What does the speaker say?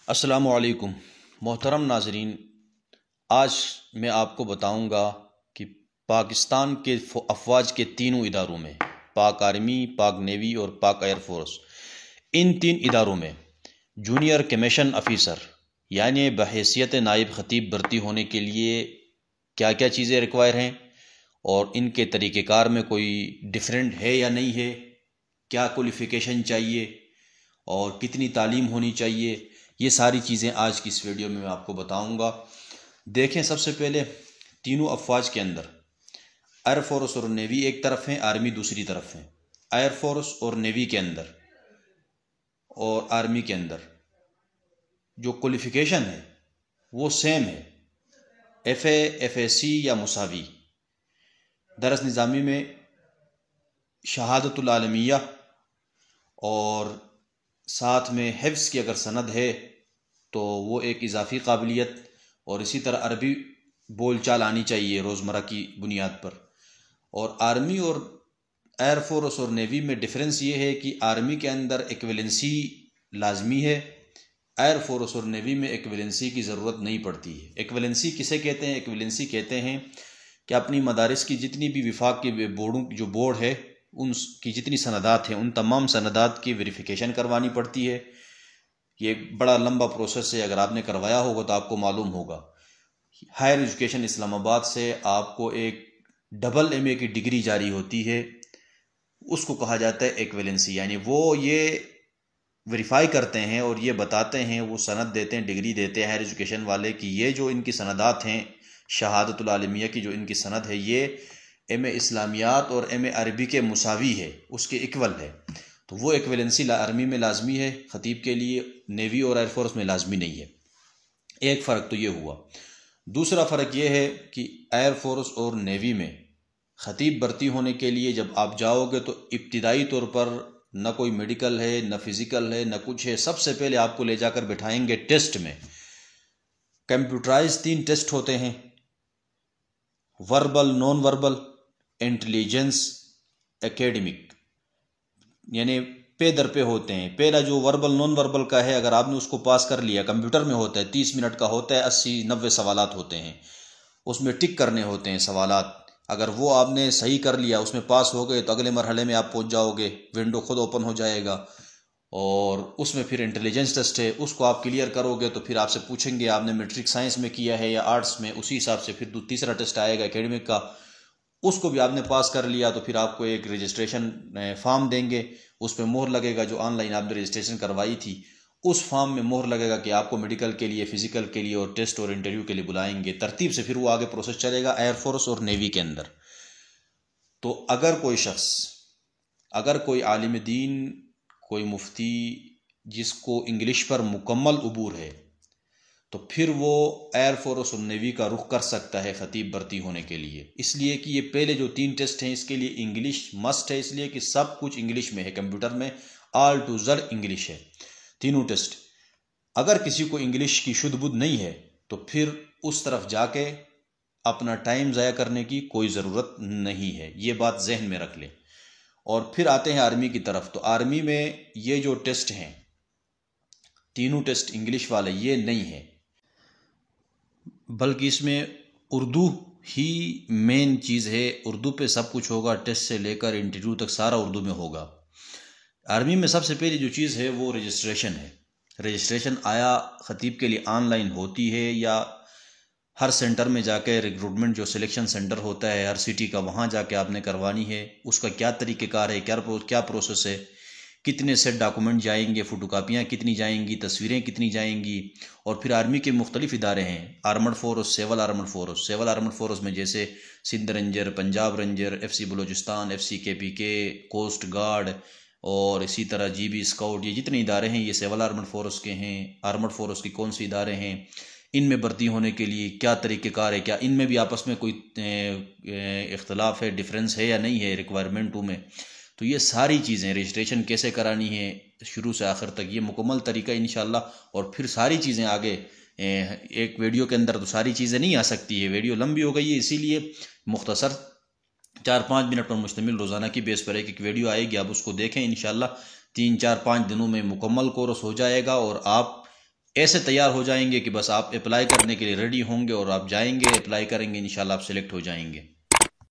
السلام علیکم محترم ناظرین، آج میں آپ کو بتاؤں گا کہ پاکستان کے افواج کے تینوں اداروں میں، پاک آرمی، پاک نیوی اور پاک ایئر فورس، ان تین اداروں میں جونیئر کمیشن آفیسر یعنی بحیثیت نائب خطیب بھرتی ہونے کے لیے کیا کیا چیزیں ریکوائر ہیں اور ان کے طریقہ کار میں کوئی ڈیفرنٹ ہے یا نہیں ہے، کیا کوالیفیکیشن چاہیے اور کتنی تعلیم ہونی چاہیے، یہ ساری چیزیں آج کی اس ویڈیو میں آپ کو بتاؤں گا۔ دیکھیں، سب سے پہلے تینوں افواج کے اندر ایئر فورس اور نیوی ایک طرف ہیں، آرمی دوسری طرف ہیں۔ ایئر فورس اور نیوی کے اندر اور آرمی کے اندر جو کوالیفیکیشن ہے وہ سیم ہے، ایف اے، ایف اے سی یا مساوی۔ درس نظامی میں شہادت العالمیہ اور ساتھ میں حفظ کی اگر سند ہے تو وہ ایک اضافی قابلیت، اور اسی طرح عربی بول چال آنی چاہیے روزمرہ کی بنیاد پر۔ اور آرمی اور ایئر فورس اور نیوی میں ڈفرینس یہ ہے کہ آرمی کے اندر ایکویلنسی لازمی ہے، ایئر فورس اور نیوی میں ایکویلنسی کی ضرورت نہیں پڑتی ہے۔ ایکویلنسی کسے کہتے ہیں؟ ایکویلنسی کہتے ہیں کہ اپنی مدارس کی جتنی بھی وفاق کے بورڈوں جو بورڈ ہے ان کی جتنی سندات ہیں ان تمام سندات کی ویریفیکیشن کروانی پڑتی ہے۔ یہ ایک بڑا لمبا پروسیس ہے، اگر آپ نے کروایا ہوگا تو آپ کو معلوم ہوگا۔ ہائر ایجوکیشن اسلام آباد سے آپ کو ایک ڈبل ایم اے کی ڈگری جاری ہوتی ہے، اس کو کہا جاتا ہے ایکویلنسی، یعنی وہ یہ ویریفائی کرتے ہیں اور یہ بتاتے ہیں، وہ سند دیتے ہیں، ڈگری دیتے ہیں ہائر ایجوکیشن والے کہ یہ جو ان کی سندات ہیں، شہادت العالمیہ کی جو ان کی سند ہے، یہ ایم اے اسلامیات اور ایم اے عربی کے مساوی ہے، اس کے ایکول ہے۔ تو وہ ایکویلنسی آرمی میں لازمی ہے خطیب کے لیے، نیوی اور ایئر فورس میں لازمی نہیں ہے۔ ایک فرق تو یہ ہوا۔ دوسرا فرق یہ ہے کہ ایئر فورس اور نیوی میں خطیب بھرتی ہونے کے لیے جب آپ جاؤ گے تو ابتدائی طور پر نہ کوئی میڈیکل ہے، نہ فزیکل ہے، نہ کچھ ہے۔ سب سے پہلے آپ کو لے جا کر بٹھائیں گے ٹیسٹ میں۔ کمپیوٹرائز 3 ٹیسٹ ہوتے ہیں، وربل، نان وربل، انٹیلیجنس، ایکیڈمک، یعنی پے در پہ ہوتے ہیں۔ پہلا جو وربل نان وربل کا ہے، اگر آپ نے اس کو پاس کر لیا، کمپیوٹر میں ہوتا ہے، 30 منٹ کا ہوتا ہے، 80-90 سوالات ہوتے ہیں، اس میں ٹک کرنے ہوتے ہیں سوالات۔ اگر وہ آپ نے صحیح کر لیا، اس میں پاس ہو گئے تو اگلے مرحلے میں آپ پہنچ جاؤ گے، ونڈو خود اوپن ہو جائے گا، اور اس میں پھر انٹیلیجنس ٹیسٹ ہے، اس کو آپ کلیئر کرو گے تو پھر آپ سے پوچھیں گے آپ نے میٹرک سائنس میں کیا ہے یا آرٹس میں، اسی حساب سے پھر تیسرا ٹیسٹ آئے گا ایکیڈمک کا، اس کو بھی آپ نے پاس کر لیا تو پھر آپ کو ایک رجسٹریشن فارم دیں گے، اس پہ مہر لگے گا، جو آن لائن آپ نے رجسٹریشن کروائی تھی اس فارم میں مہر لگے گا کہ آپ کو میڈیکل کے لیے، فزیکل کے لیے اور ٹیسٹ اور انٹرویو کے لیے بلائیں گے۔ ترتیب سے پھر وہ آگے پروسیس چلے گا ایئر فورس اور نیوی کے اندر۔ تو اگر کوئی شخص، اگر کوئی عالم دین، کوئی مفتی جس کو انگلش پر مکمل عبور ہے تو پھر وہ ایئر فورس اور نیوی کا رخ کر سکتا ہے خطیب بھرتی ہونے کے لیے، اس لیے کہ یہ پہلے جو 3 ٹیسٹ ہیں اس کے لیے انگلش مسٹ ہے، اس لیے کہ سب کچھ انگلش میں ہے، کمپیوٹر میں آل ٹو زیڈ انگلش ہے تینوں ٹیسٹ۔ اگر کسی کو انگلش کی شدھ بدھ نہیں ہے تو پھر اس طرف جا کے اپنا ٹائم ضائع کرنے کی کوئی ضرورت نہیں ہے، یہ بات ذہن میں رکھ لیں۔ اور پھر آتے ہیں آرمی کی طرف، تو آرمی میں یہ جو ٹیسٹ ہیں تینوں ٹیسٹ انگلش والے یہ نہیں ہے، بلکہ اس میں اردو ہی مین چیز ہے، اردو پہ سب کچھ ہوگا، ٹیسٹ سے لے کر انٹرویو تک سارا اردو میں ہوگا۔ آرمی میں سب سے پہلی جو چیز ہے وہ رجسٹریشن ہے۔ رجسٹریشن آیا خطیب کے لیے آن لائن ہوتی ہے یا ہر سینٹر میں جا کے، ریکروٹمنٹ جو سلیکشن سینٹر ہوتا ہے ہر سٹی کا، وہاں جا کے آپ نے کروانی ہے۔ اس کا کیا طریقہ کار ہے، کیا پروسیس ہے، کتنے سیٹ ڈاکومنٹ جائیں گے، فوٹو کاپیاں کتنی جائیں گی، تصویریں کتنی جائیں گی۔ اور پھر آرمی کے مختلف ادارے ہیں، armed force, civil armed force. Civil armed force میں جیسے Sindh ranger, Punjab ranger, F C Balochistan, F C K P کے، کوسٹ گارڈ اور اسی طرح جی بی اسکاؤٹ، یہ جتنے ادارے ہیں یہ سیول آرمڈ فورس کے ہیں۔ آرمڈ فورس کی کون سی ادارے ہیں، ان میں بھرتی ہونے کے لیے کیا طریقہ کار ہے، کیا ان میں بھی آپس میں کوئی اختلاف ہے، ڈفرینس ہے یا نہیں ہے ریکوائرمنٹوں میں، تو یہ ساری چیزیں، رجسٹریشن کیسے کرانی ہے شروع سے آخر تک، یہ مکمل طریقہ انشاءاللہ۔ اور پھر ساری چیزیں آگے، ایک ویڈیو کے اندر تو ساری چیزیں نہیں آ سکتی ہے، ویڈیو لمبی ہو گئی ہے، اسی لیے مختصر 4-5 منٹ پر مشتمل روزانہ کی بیس پر ایک ویڈیو آئے گی، آپ اس کو دیکھیں، انشاءاللہ 3-4-5 دنوں میں مکمل کورس ہو جائے گا اور آپ ایسے تیار ہو جائیں گے کہ بس آپ اپلائی کرنے کے لیے ریڈی ہوں گے اور آپ جائیں گے اپلائی کریں گے، انشاءاللہ آپ سلیکٹ ہو جائیں گے۔